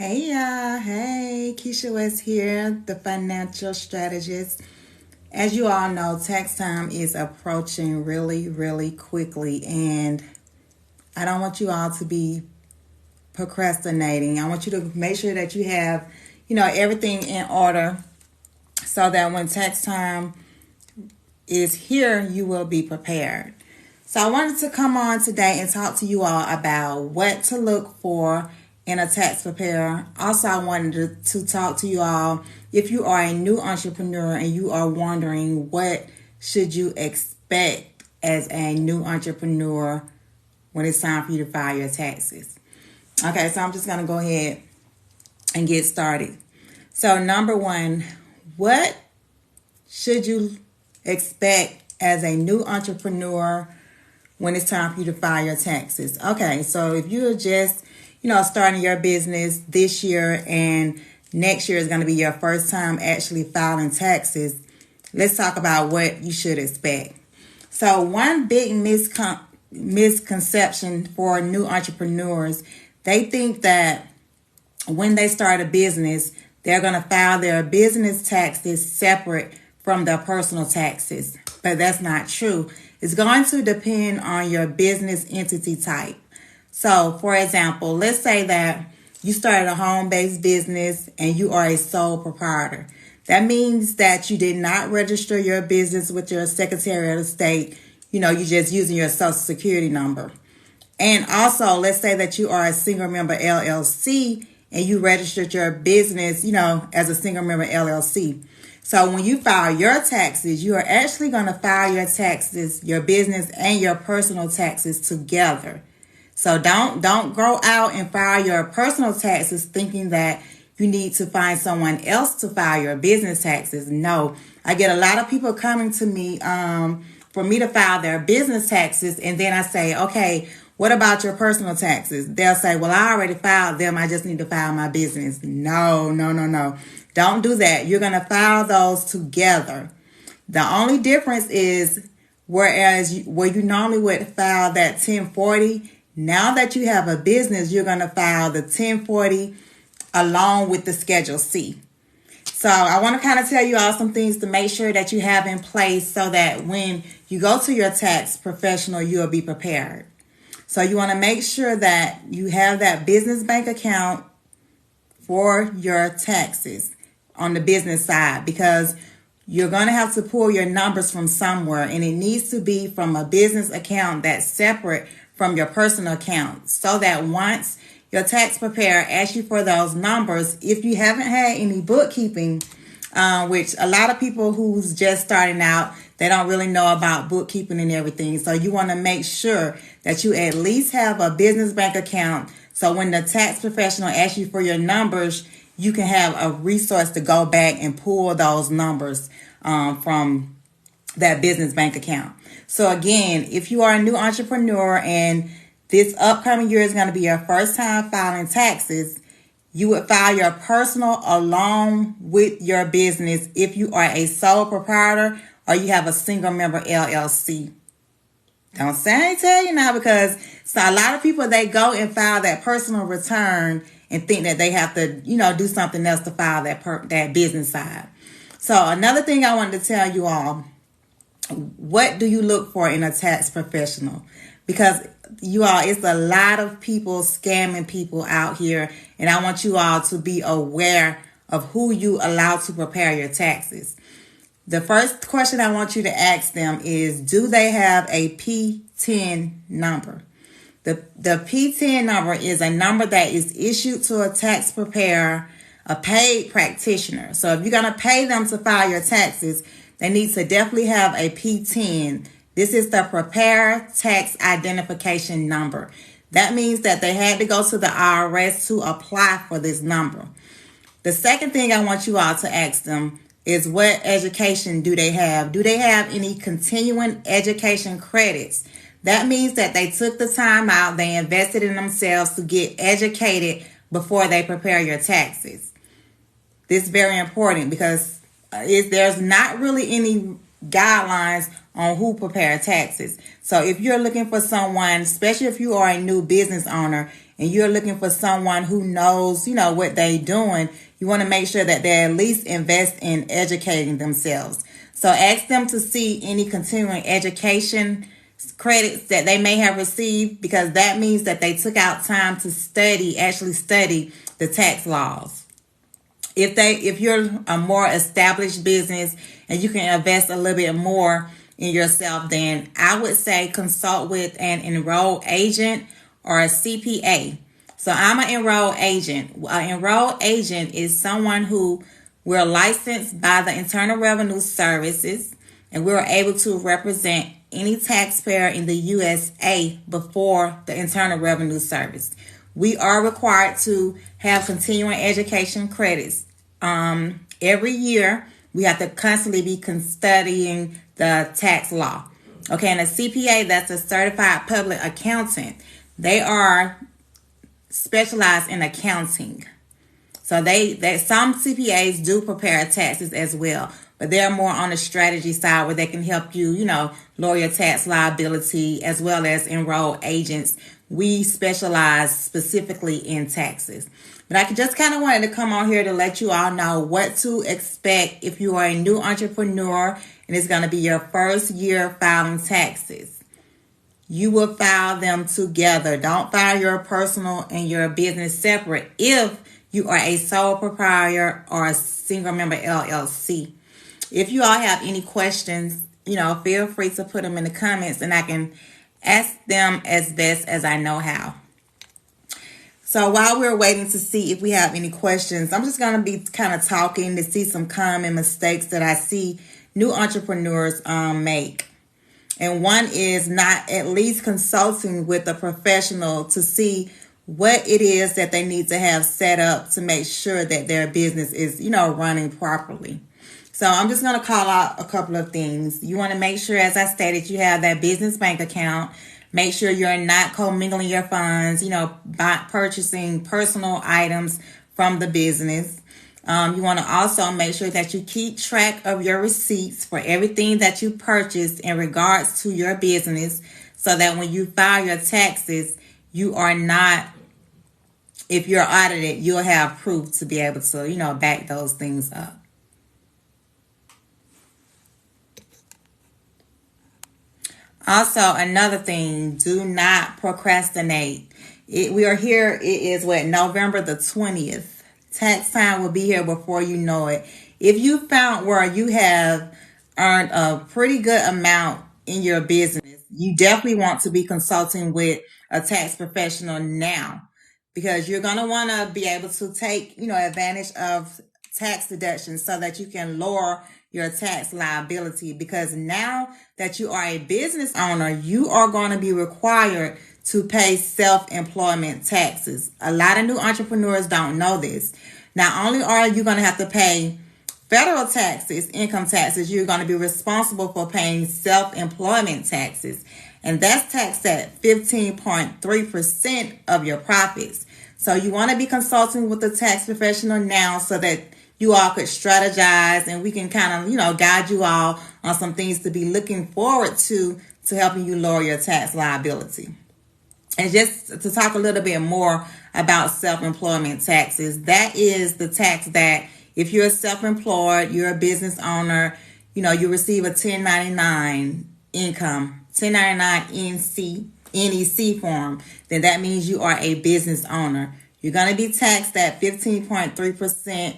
Hey y'all, hey, Keisha West here, the financial strategist. As you all know, tax time is approaching really quickly, and I don't want you all to be procrastinating. I want you to make sure that you have, everything in order so that when tax time is here, you will be prepared. So I wanted to come on today and talk to you all about what to look for in a tax preparer. Also, I wanted to talk to you all if you are a new entrepreneur and you are wondering what should you expect as a new entrepreneur when it's time for you to file your taxes. Okay, so I'm just going to go ahead and get started. So number one, what should you expect as a new entrepreneur when it's time for you to file your taxes? Okay, so if you're just starting your business this year and next year is going to be your first time actually filing taxes, let's talk about what you should expect. So one big misconception for new entrepreneurs, they think that when they start a business, they're going to file their business taxes separate from their personal taxes. But that's not true. It's going to depend on your business entity type. So, for example, let's say that you started a home-based business and you are a sole proprietor. That means that you did not register your business with your Secretary of State. You're just using your Social Security number. And also, let's say that you are a single member LLC and you registered your business, as a single member LLC. So when you file your taxes, you are actually going to file your taxes, your business and your personal taxes together. So don't go out and file your personal taxes thinking that you need to find someone else to file your business taxes. No, I get a lot of people coming to me for me to file their business taxes. And then I say, okay, what about your personal taxes? They'll say, well, I already filed them. I just need to file my business. No. Don't do that. You're going to file those together. The only difference is where you normally would file that 1040, now that you have a business, you're going to file the 1040 along with the Schedule C. So I want to kind of tell you all some things to make sure that you have in place so that when you go to your tax professional, you'll be prepared. So you want to make sure that you have that business bank account for your taxes on the business side, because you're going to have to pull your numbers from somewhere, and it needs to be from a business account that's separate from your personal account, so that once your tax preparer asks you for those numbers, if you haven't had any bookkeeping, which a lot of people who's just starting out, they don't really know about bookkeeping and everything. So you want to make sure that you at least have a business bank account. So when the tax professional asks you for your numbers, you can have a resource to go back and pull those numbers from that business bank account. So again, if you are a new entrepreneur and this upcoming year is going to be your first time filing taxes, you would file your personal along with your business if you are a sole proprietor or you have a single member LLC. Don't say I ain't tell you now, because so a lot of people, they go and file that personal return and think that they have to, do something else to file that business side. So another thing I wanted to tell you all, what do you look for in a tax professional? Because you all, it's a lot of people scamming people out here, and I want you all to be aware of who you allow to prepare your taxes. The first question I want you to ask them is, do they have a P10 number? The P10 number is a number that is issued to a tax preparer, a paid practitioner. So if you're going to pay them to file your taxes, they need to definitely have a P10. This is the Preparer Tax Identification Number. That means that they had to go to the IRS to apply for this number. The second thing I want you all to ask them is, what education do they have? Do they have any continuing education credits? That means that they took the time out, they invested in themselves to get educated before they prepare your taxes. This is very important because there's not really any guidelines on who prepare taxes. So if you're looking for someone, especially if you are a new business owner and you're looking for someone who knows, what they're doing, you want to make sure that they at least invest in educating themselves. So ask them to see any continuing education credits that they may have received, because that means that they took out time to actually study the tax laws. If you're a more established business and you can invest a little bit more in yourself, then I would say consult with an enrolled agent or a CPA. So I'm an enrolled agent. An enrolled agent is someone who we're licensed by the Internal Revenue Services, and we're able to represent any taxpayer in the USA before the Internal Revenue Service. We are required to have continuing education credits. Every year, we have to constantly be studying the tax law. Okay, and a CPA, that's a certified public accountant. They are specialized in accounting. So some CPAs do prepare taxes as well, but they're more on the strategy side where they can help you, lower your tax liability, as well as enrolled agents. We specialize specifically in taxes. But I just kind of wanted to come on here to let you all know what to expect if you are a new entrepreneur and it's going to be your first year filing taxes. You will file them together. Don't file your personal and your business separate if you are a sole proprietor or a single member LLC. If you all have any questions, feel free to put them in the comments and I can ask them as best as I know how. So while we're waiting to see if we have any questions, I'm just going to be kind of talking to see some common mistakes that I see new entrepreneurs make. And one is not at least consulting with a professional to see what it is that they need to have set up to make sure that their business is, running properly. So I'm just going to call out a couple of things. You want to make sure, as I stated, you have that business bank account. Make sure you're not commingling your funds, by purchasing personal items from the business. You want to also make sure that you keep track of your receipts for everything that you purchased in regards to your business, so that when you file your taxes, you are not, if you're audited, you'll have proof to be able to, back those things up. Also, another thing, do not procrastinate. We are here, it is November the 20th. Tax time will be here before you know it. If you found where you have earned a pretty good amount in your business, you definitely want to be consulting with a tax professional now, because you're going to want to be able to take, advantage of tax deductions so that you can lower your tax liability. Because now that you are a business owner, you are going to be required to pay self-employment taxes. A lot of new entrepreneurs don't know this. Not only are you going to have to pay federal taxes, income taxes, you're going to be responsible for paying self-employment taxes. And that's taxed at 15.3% of your profits. So you want to be consulting with a tax professional now so that you all could strategize and we can kind of, guide you all on some things to be looking forward to helping you lower your tax liability. And just to talk a little bit more about self-employment taxes, that is the tax that if you're self-employed, you're a business owner, you receive a 1099 income, 1099 NEC form, then that means you are a business owner. You're going to be taxed at 15.3%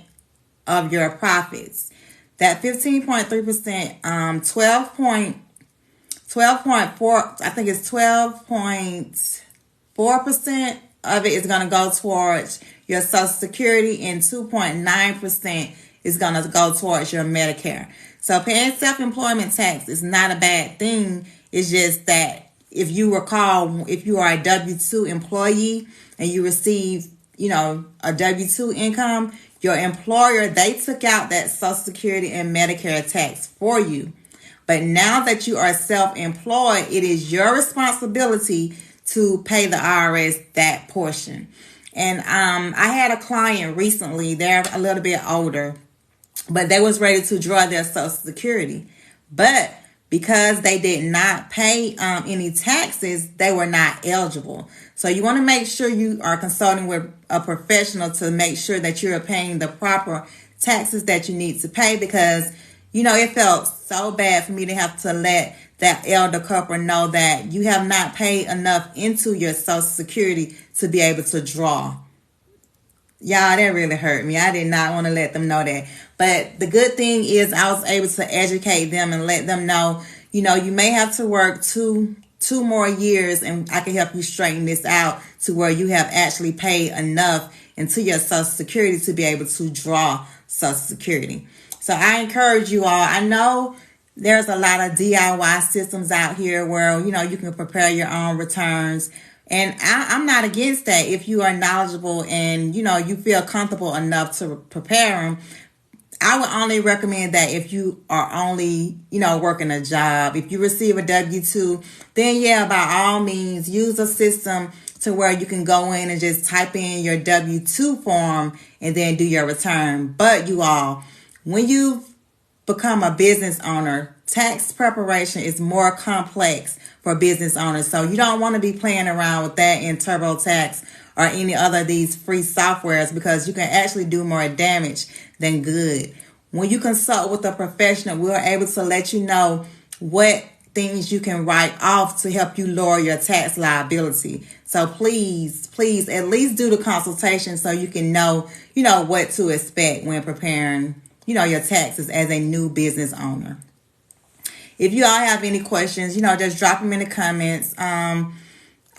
of your profits. That 15.3%, 12.4, I think it's 12.4% of it is going to go towards your Social Security, and 2.9% is going to go towards your Medicare. So paying self-employment tax is not a bad thing. It's just that if you recall, if you are a W-2 employee and you receive, a W-2 income, your employer, they took out that Social Security and Medicare tax for you. But now that you are self-employed, it is your responsibility to pay the IRS that portion. And I had a client recently, they're a little bit older, but they was ready to draw their Social Security. But because they did not pay any taxes, they were not eligible. So you want to make sure you are consulting with a professional to make sure that you're paying the proper taxes that you need to pay, because, it felt so bad for me to have to let that elder couple know that you have not paid enough into your Social Security to be able to draw. Y'all, that really hurt me. I did not want to let them know that. But the good thing is I was able to educate them and let them know, you may have to work two more years, and I can help you straighten this out to where you have actually paid enough into your Social Security to be able to draw Social Security. So I encourage you all. I know there's a lot of DIY systems out here where, you can prepare your own returns. And I'm not against that if you are knowledgeable and, you feel comfortable enough to prepare them. I would only recommend that if you are only, working a job. If you receive a W-2, then yeah, by all means, use a system to where you can go in and just type in your W-2 form and then do your return. But you all, when you become a business owner, tax preparation is more complex for business owners. So you don't want to be playing around with that in TurboTax or any other of these free softwares, because you can actually do more damage than good. When you consult with a professional, we're able to let you know what things you can write off to help you lower your tax liability. So please at least do the consultation so you can know, what to expect when preparing, your taxes as a new business owner. If you all have any questions, just drop them in the comments. I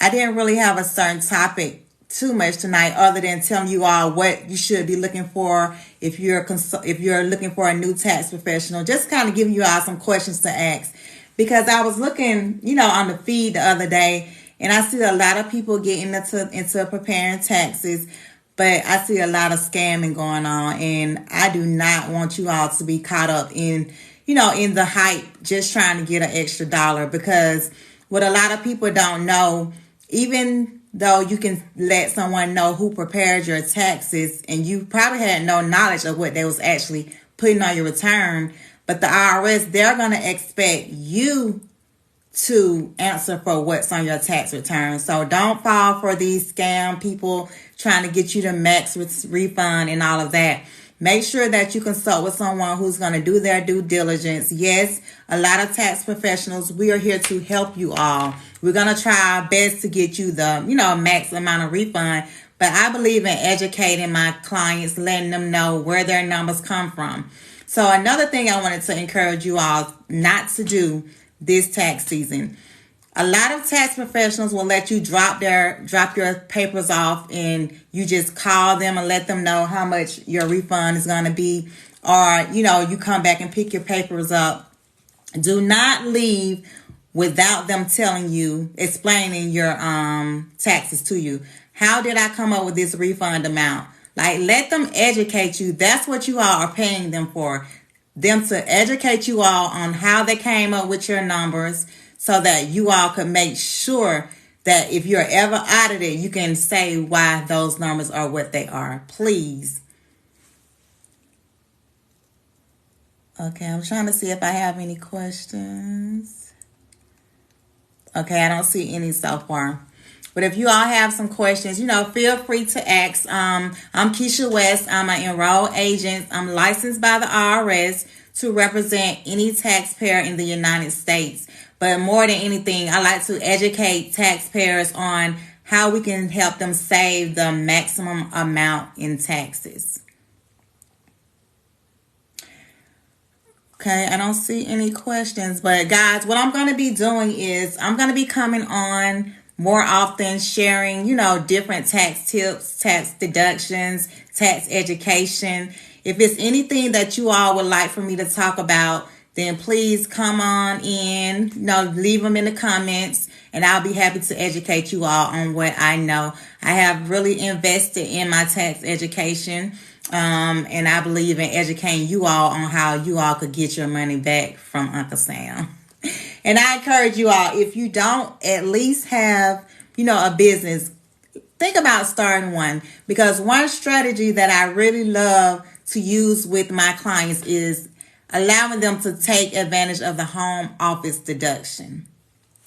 didn't really have a certain topic too much tonight, other than telling you all what you should be looking for if you're looking for a new tax professional. Just kind of giving you all some questions to ask, because I was looking, on the feed the other day, and I see a lot of people getting into preparing taxes, but I see a lot of scamming going on, and I do not want you all to be caught up in the hype, just trying to get an extra dollar. Because what a lot of people don't know, even though you can let someone know who prepared your taxes, and you probably had no knowledge of what they was actually putting on your return, but the IRS, they're going to expect you to answer for what's on your tax return. So don't fall for these scam people trying to get you the max refund and all of that. Make sure that you consult with someone who's going to do their due diligence. Yes, a lot of tax professionals, we are here to help you all. We're going to try our best to get you the, max amount of refund. But I believe in educating my clients, letting them know where their numbers come from. So another thing I wanted to encourage you all not to do this tax season. A lot of tax professionals will let you drop your papers off, and you just call them and let them know how much your refund is going to be. Or, you come back and pick your papers up. Do not leave without them explaining your taxes to you. How did I come up with this refund amount? Like, let them educate you. That's what you all are paying them for. Them to educate you all on how they came up with your numbers, so that you all can make sure that if you're ever audited, you can say why those numbers are what they are. Please. Okay, I'm trying to see if I have any questions. Okay, I don't see any so far. But if you all have some questions, feel free to ask. I'm Keisha West. I'm an enrolled agent. I'm licensed by the IRS to represent any taxpayer in the United States. But more than anything, I like to educate taxpayers on how we can help them save the maximum amount in taxes. Okay, I don't see any questions. But guys, what I'm going to be doing is I'm going to be coming on more often, sharing, different tax tips, tax deductions, tax education. If it's anything that you all would like for me to talk about, then please come on in, leave them in the comments, and I'll be happy to educate you all on what I know. I have really invested in my tax education, and I believe in educating you all on how you all could get your money back from Uncle Sam. And I encourage you all, if you don't at least have, a business, think about starting one. Because one strategy that I really love to use with my clients is allowing them to take advantage of the home office deduction.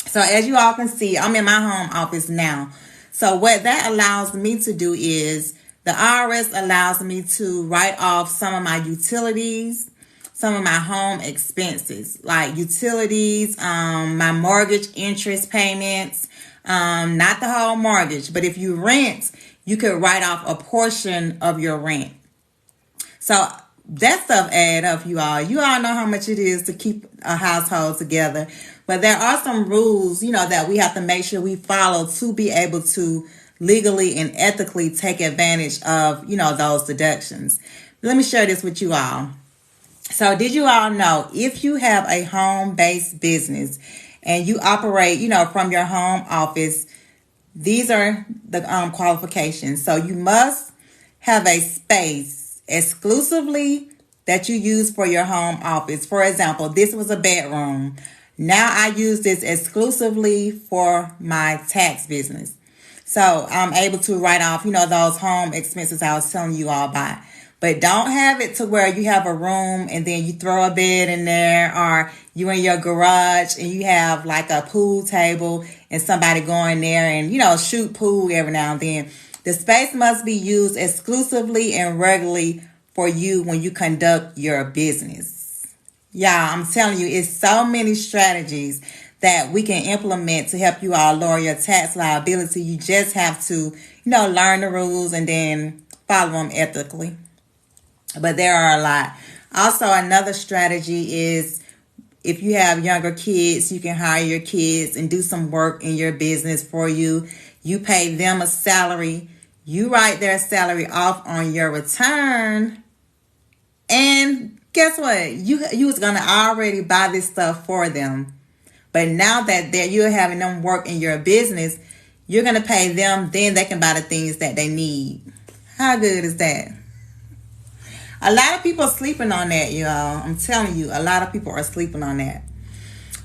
So as you all can see, I'm in my home office now. So what that allows me to do is the IRS allows me to write off some of my utilities, some of my home expenses, like utilities, my mortgage interest payments, not the whole mortgage, but if you rent, you could write off a portion of your rent. So that stuff add up, you all. You all know how much it is to keep a household together. But there are some rules, that we have to make sure we follow to be able to legally and ethically take advantage of, those deductions. Let me share this with you all. So did you all know if you have a home-based business and you operate, from your home office, these are the qualifications. So you must have a space exclusively that you use for your home office. For example, this was a bedroom. Now I use this exclusively for my tax business. So I'm able to write off, those home expenses I was telling you all about. But don't have it to where you have a room and then you throw a bed in there, or you in your garage and you have like a pool table and somebody go in there and, shoot pool every now and then. The space must be used exclusively and regularly for you when you conduct your business. Y'all, I'm telling you, it's so many strategies that we can implement to help you all lower your tax liability. You just have to, learn the rules and then follow them ethically. But there are a lot. Also, another strategy is if you have younger kids, you can hire your kids and do some work in your business for you. You pay them a salary. You write their salary off on your return. And guess what? You was going to already buy this stuff for them. But now that you're having them work in your business, you're going to pay them. Then they can buy the things that they need. How good is that? A lot of people are sleeping on that, y'all. I'm telling you, a lot of people are sleeping on that.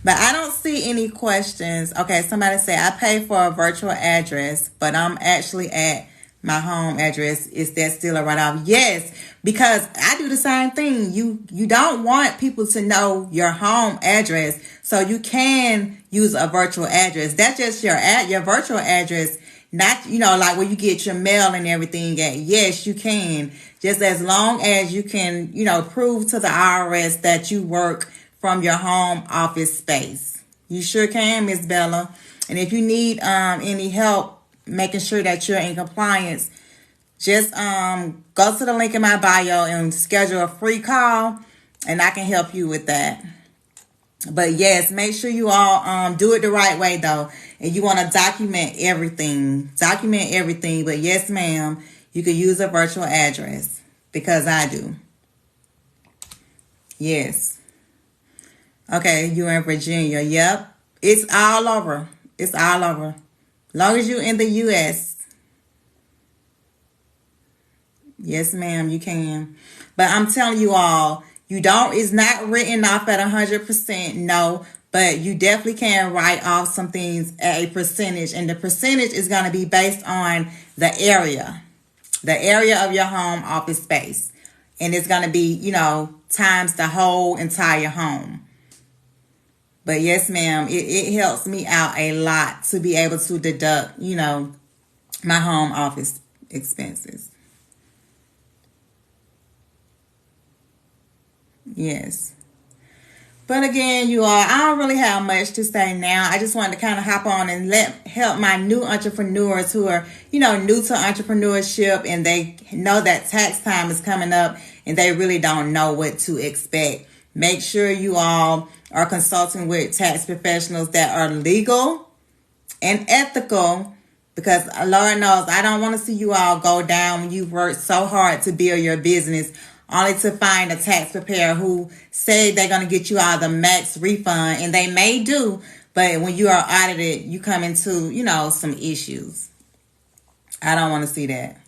But I don't see any questions. Okay, somebody said, I pay for a virtual address, but I'm actually at my home address. Is that still a write-off? Yes, because I do the same thing. You don't want people to know your home address, so you can use a virtual address. That's just your virtual address, not, like where you get your mail and everything at. Yes, you can. Just as long as you can, prove to the IRS that you work from your home office space. You sure can, Miss Bella. And if you need any help making sure that you're in compliance, just go to the link in my bio and schedule a free call, and I can help you with that. But yes, make sure you all do it the right way though. And you want to document everything. Document everything. But yes, ma'am, you can use a virtual address because I do. Yes. Okay, you're in Virginia. Yep. It's all over. It's all over. Long as you're in the U.S. Yes, ma'am, you can. But I'm telling you all, it's not written off at 100%, no. But you definitely can write off some things at a percentage. And the percentage is going to be based on the area of your home office space. And it's going to be, times the whole entire home. But yes, ma'am, it helps me out a lot to be able to deduct, my home office expenses. Yes. But again, you all, I don't really have much to say now. I just wanted to kind of hop on and help my new entrepreneurs who are, new to entrepreneurship, and they know that tax time is coming up and they really don't know what to expect. Make sure you all are consulting with tax professionals that are legal and ethical, because Lord knows I don't want to see you all go down when you've worked so hard to build your business only to find a tax preparer who say they're going to get you out the max refund, and they may do, but when you are audited, you come into, some issues. I don't want to see that.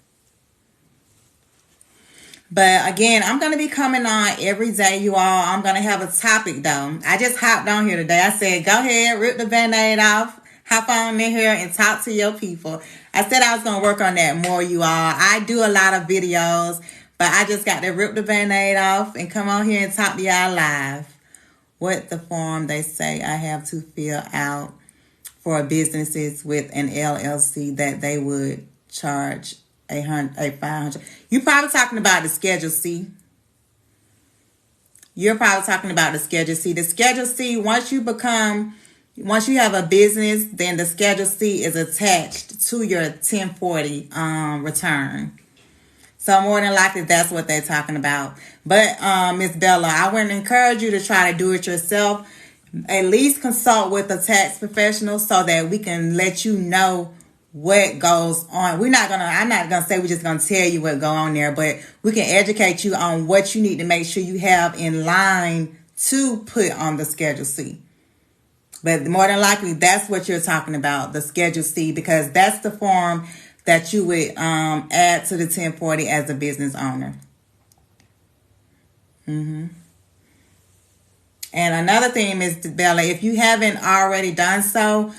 But again, I'm going to be coming on every day, you all. I'm going to have a topic, though. I just hopped on here today. I said, go ahead, rip the Band-Aid off, hop on in here and talk to your people. I said I was going to work on that more, you all. I do a lot of videos, But I just got to rip the Band-Aid off and come on here and talk to y'all live. What the form they say I have to fill out for businesses with an LLC that they would charge $500. You're probably talking about the Schedule C. You're probably talking about the Schedule C. The Schedule C, once you have a business, then the Schedule C is attached to your 1040 return. So more than likely, that's what they're talking about. But Miss Bella, I would encourage you to try to do it yourself. At least consult with a tax professional so that we can let you know what goes on. I'm not gonna say we're just gonna tell you what go on there, but we can educate you on what you need to make sure you have in line to put on the Schedule C. But more than likely, that's what you're talking about, the Schedule C, because that's the form that you would add to the 1040 as a business owner. And another thing, Ms. Bella, if you haven't already done so,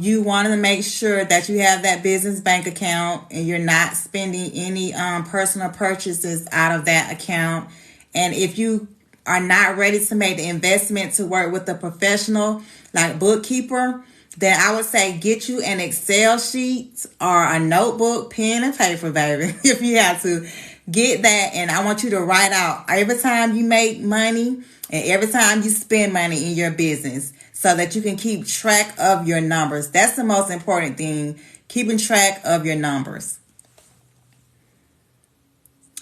you want to make sure that you have that business bank account and you're not spending any personal purchases out of that account. And if you are not ready to make the investment to work with a professional like bookkeeper, then I would say get you an Excel sheet or a notebook, pen and paper, baby, if you have to. Get that, and I want you to write out every time you make money and every time you spend money in your business so that you can keep track of your numbers. That's the most important thing, keeping track of your numbers.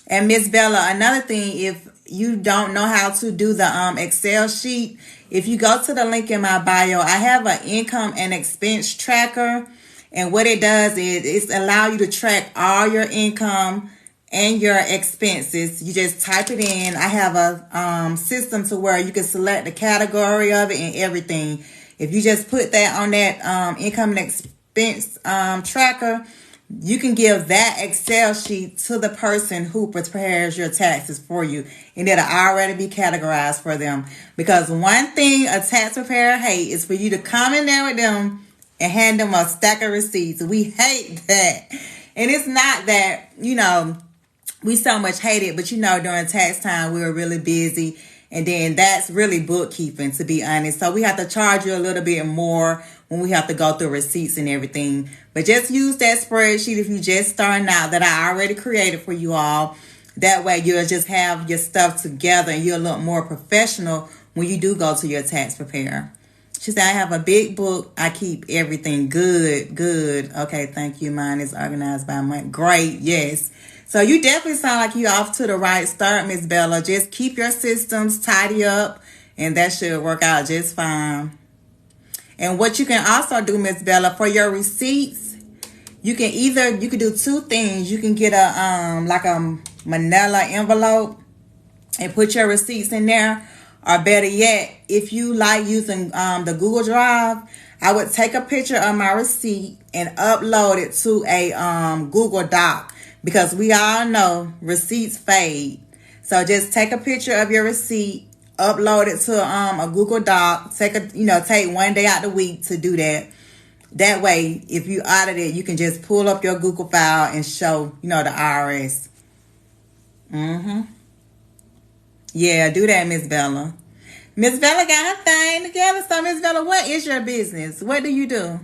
And Miss Bella, another thing, if you don't know how to do the Excel sheet, if you go to the link in my bio, I have an income and expense tracker. And what it does is it's allow you to track all your income and your expenses. You just type it in. I have a system to where you can select the category of it and everything. If you just put that on that income and expense tracker, you can give that Excel sheet to the person who prepares your taxes for you, and it'll already be categorized for them. Because one thing a tax preparer hates is for you to come in there with them and hand them a stack of receipts. We hate that. And it's not that, we so much hate it, but during tax time, we were really busy. And then that's really bookkeeping, to be honest. So we have to charge you a little bit more when we have to go through receipts and everything. But just use that spreadsheet if you just starting out that I already created for you all. That way you'll just have your stuff together and you'll look more professional when you do go to your tax preparer. She said, I have a big book. I keep everything good. Okay, thank you. Mine is organized by month. Great, yes. So you definitely sound like you're off to the right start, Miss Bella. Just keep your systems tidy up, and that should work out just fine. And what you can also do, Miss Bella, for your receipts, you can do two things. You can get a manila envelope and put your receipts in there. Or better yet, if you like using the Google Drive, I would take a picture of my receipt and upload it to a Google Doc. Because we all know receipts fade. So just take a picture of your receipt, upload it to a Google Doc. Take one day out the week to do that. That way, if you audit it, you can just pull up your Google file and show, the IRS. Yeah, do that, Miss Bella. Miss Bella got her thing together. So, Miss Bella, what is your business? What do you do?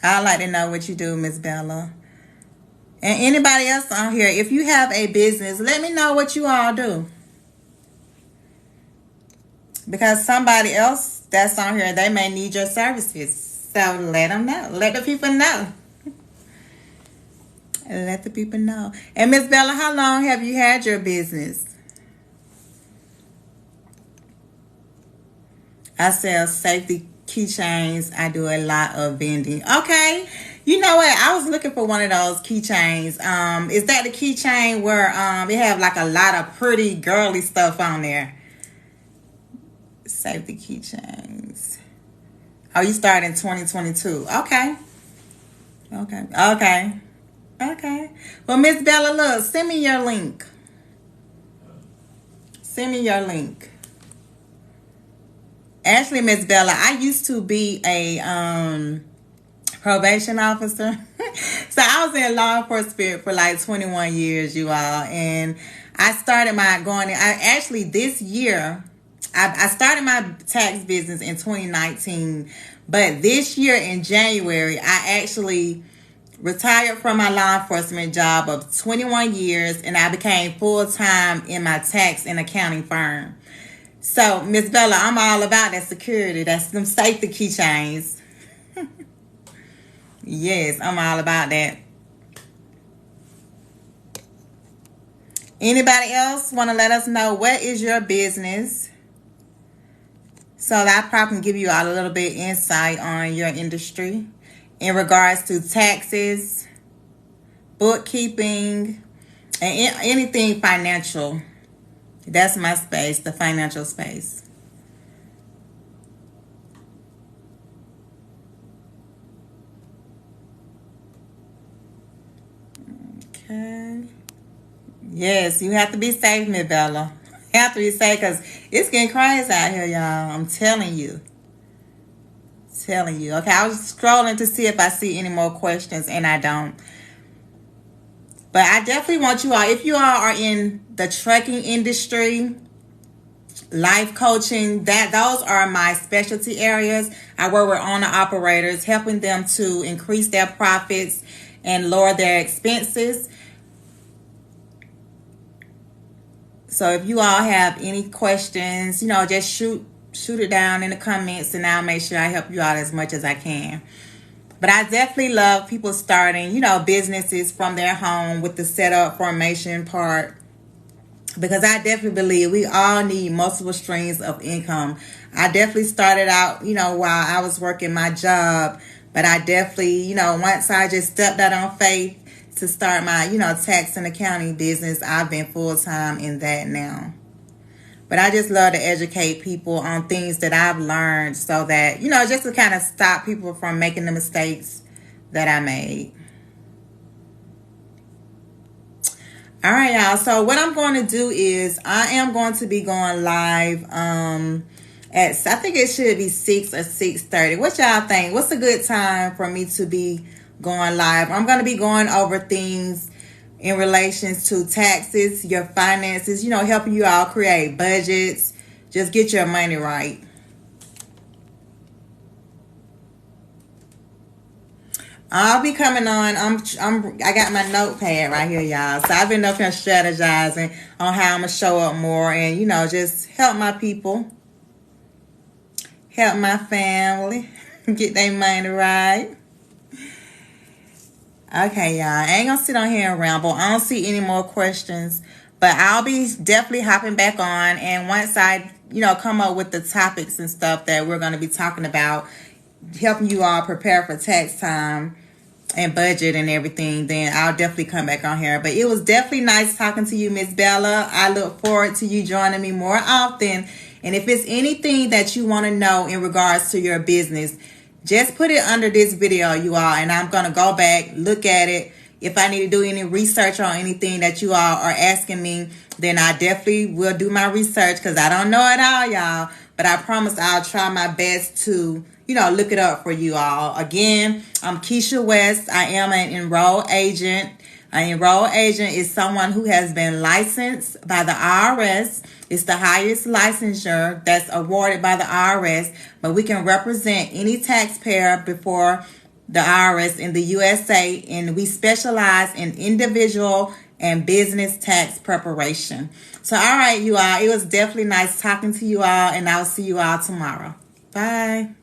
I'd like to know what you do, Miss Bella. And anybody else on here, if you have a business, let me know what you all do. Because somebody else that's on here, they may need your services. So let them know. Let the people know. Let the people know. And Miss Bella, how long have you had your business? I sell safety keychains. I do a lot of vending. Okay. You know what? I was looking for one of those keychains. Is that the keychain where they have like a lot of pretty girly stuff on there? Safety keychains. Oh, you started in 2022. Okay. Well, Miss Bella, look, send me your link. Actually, Miss Bella, I used to be a Probation officer. So I was in law enforcement for like 21 years, you all. And I started this year, I started my tax business in 2019. But this year in January, I actually retired from my law enforcement job of 21 years, and I became full-time in my tax and accounting firm. So, Miss Bella, I'm all about that security. That's them safety keychains. Yes, I'm all about that. Anybody else want to let us know what is your business? So that I probably can give you all a little bit insight on your industry in regards to taxes, bookkeeping, and anything financial. That's my space, the financial space. Okay. Yes, you have to be safe, Miss Bella. You have to be safe because it's getting crazy out here, y'all. I'm telling you. Okay, I was scrolling to see if I see any more questions, and I don't. But I definitely want you all, if you all are in the trucking industry, life coaching, those are my specialty areas. I work with owner operators, helping them to increase their profits and lower their expenses. So if you all have any questions, just shoot it down in the comments, and I'll make sure I help you out as much as I can. But I definitely love people starting, businesses from their home with the setup formation part, because I definitely believe we all need multiple streams of income. I definitely started out, while I was working my job, but I definitely, once I just stepped out on faith to start my, tax and accounting business, I've been full-time in that now. But I just love to educate people on things that I've learned so that, just to kind of stop people from making the mistakes that I made. All right, y'all. So what I'm going to do is I am going to be going live I think it should be 6 or 6:30. What y'all think? What's a good time for me to be going live? I'm going to be going over things in relations to taxes, your finances, helping you all create budgets, just get your money right. I'll be coming on. I got my notepad right here, y'all. So I've been up here strategizing on how I'm gonna show up more and just help my people, help my family get their money right. Okay, y'all. I ain't gonna sit on here and ramble. I don't see any more questions, but I'll be definitely hopping back on. And once I, come up with the topics and stuff that we're gonna be talking about, helping you all prepare for tax time and budget and everything, then I'll definitely come back on here. But it was definitely nice talking to you, Miss Bella. I look forward to you joining me more often. And if it's anything that you want to know in regards to your business, just put it under this video, you all, and I'm going to go back, look at it. If I need to do any research on anything that you all are asking me, then I definitely will do my research, because I don't know it all, y'all. But I promise I'll try my best to, look it up for you all. Again, I'm Keisha West. I am an enrolled agent. An enrolled agent is someone who has been licensed by the IRS. It's the highest licensure that's awarded by the IRS, but we can represent any taxpayer before the IRS in the USA, and we specialize in individual and business tax preparation. So, all right, you all, it was definitely nice talking to you all, and I'll see you all tomorrow. Bye.